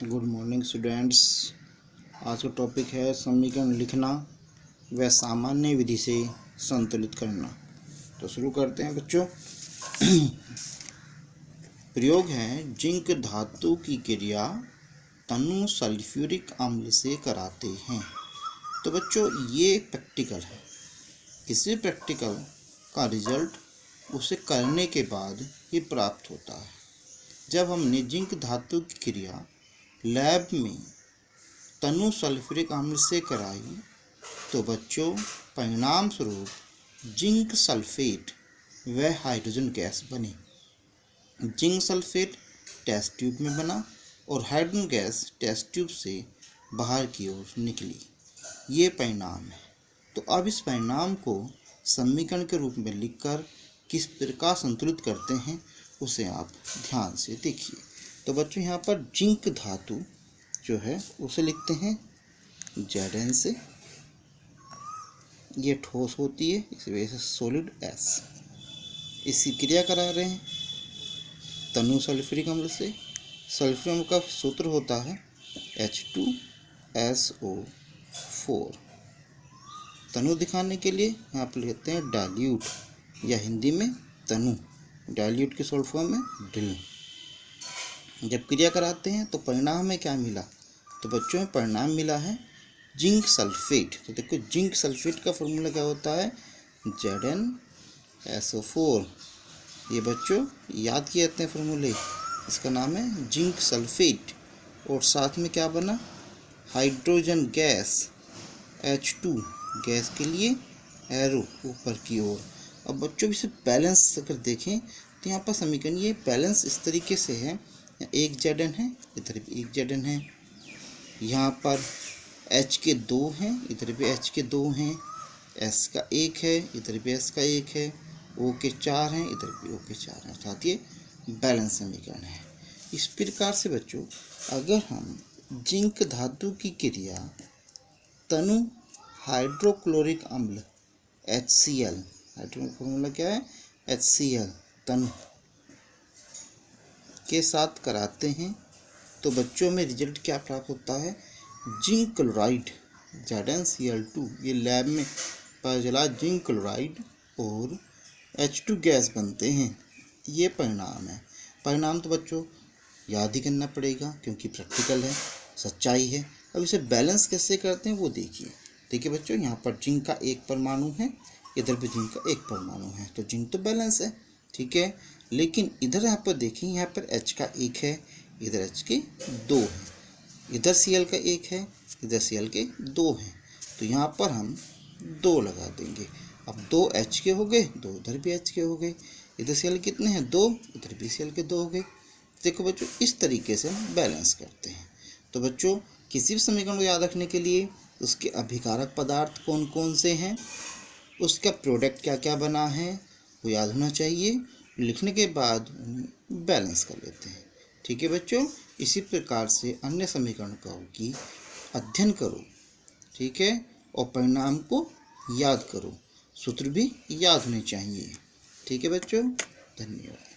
Good morning students. आज का topic है समीकरण लिखना व सामान्य विधि से संतुलित करना। तो शुरू करते हैं बच्चों। प्रयोग है जिंक धातु की क्रिया तनु सल्फ्यूरिक अम्ल से कराते हैं। तो बच्चों ये प्रैक्टिकल है। किसी प्रैक्टिकल का रिजल्ट उसे करने के बाद ही प्राप्त होता है। जब हमने जिंक धातु की क्रिया लैब में तनु सल्फ्यूरिक अम्ल से कराई तो बच्चों परिणाम स्वरूप जिंक सल्फेट व हाइड्रोजन गैस बनी। जिंक सल्फेट टेस्ट ट्यूब में बना और हाइड्रोजन गैस टेस्ट ट्यूब से बाहर की ओर निकली। ये परिणाम है। तो अब इस परिणाम को समीकरण के रूप में लिखकर किस प्रकार संतुलित करते हैं उसे आप ध्यान से देखिए। तो बच्चों यहाँ पर जिंक धातु जो है उसे लिखते हैं Zn से। ये ठोस होती है, इस वजह से सॉलिड S। इसकी क्रिया करा रहे हैं तनु सल्फ्यूरिक अम्ल से। सल्फ्यूरिक अम्ल का सूत्र होता है H2SO4। तनु दिखाने के लिए यहाँ पर लिखते हैं डाइल्यूट या हिंदी में तनु। डाइल्यूट की शॉर्ट फॉर्म में डिल। जब क्रिया कराते हैं तो परिणाम में क्या मिला? तो बच्चों में परिणाम मिला है जिंक सल्फेट। तो देखो जिंक सल्फेट का फॉर्मूला क्या होता है ZnSO4। ये बच्चों याद किए जाते हैं फॉर्मूले। इसका नाम है जिंक सल्फेट और साथ में क्या बना हाइड्रोजन गैस H2 गैस के लिए एरो ऊपर की ओर। अब बच्चों इसे बैलेंस अगर देखें तो यहाँ पर समीकरण ये बैलेंस इस तरीके से है। एक Zn है, इधर भी एक Zn है। यहाँ पर H के 2 हैं, इधर भी H के 2 हैं। S का 1 है, इधर भी S का 1 है। O के 4 हैं, इधर भी O के 4 हैं। अर्थात ये बैलेंस समीकरण है। इस प्रकार से बच्चों अगर हम जिंक धातु की क्रिया तनु हाइड्रोक्लोरिक अम्ल HCl, हाइड्रोजन फॉर्मूला क्या है HCl तनु के साथ कराते हैं तो बच्चों में रिजल्ट क्या प्राप्त होता है जिंक क्लोराइड ZnCl2। ये लैब में पता चला जिंक क्लोराइड और H2 गैस बनते हैं। ये परिणाम है। परिणाम तो बच्चों याद ही करना पड़ेगा क्योंकि प्रैक्टिकल है, सच्चाई है। अब इसे बैलेंस कैसे करते हैं वो देखिए। देखिए बच्चों यहाँ पर जिंक का 1 परमाणु है, इधर भी जिंक का 1 परमाणु है। तो जिंक तो बैलेंस है, ठीक है। लेकिन इधर यहाँ पर देखिए, यहाँ पर H का 1 है, इधर H के 2 है। इधर Cl का 1 है, इधर Cl के 2 हैं। तो यहाँ पर हम 2 लगा देंगे। अब 2 H के हो गए, 2 इधर भी H के हो गए। इधर Cl कितने हैं 2, इधर भी Cl के 2 हो गए। देखो बच्चों इस तरीके से हम बैलेंस करते हैं। तो बच्चों किसी भी समीकरण को याद रखने के लिए उसके अभिकारक पदार्थ कौन कौन से हैं, उसका प्रोडक्ट क्या क्या बना है वो याद होना चाहिए। लिखने के बाद उन्हें बैलेंस कर लेते हैं, ठीक है बच्चों। इसी प्रकार से अन्य समीकरणों की अध्ययन करो, ठीक है, और परिणाम को याद करो। सूत्र भी याद होने चाहिए, ठीक है बच्चों। धन्यवाद।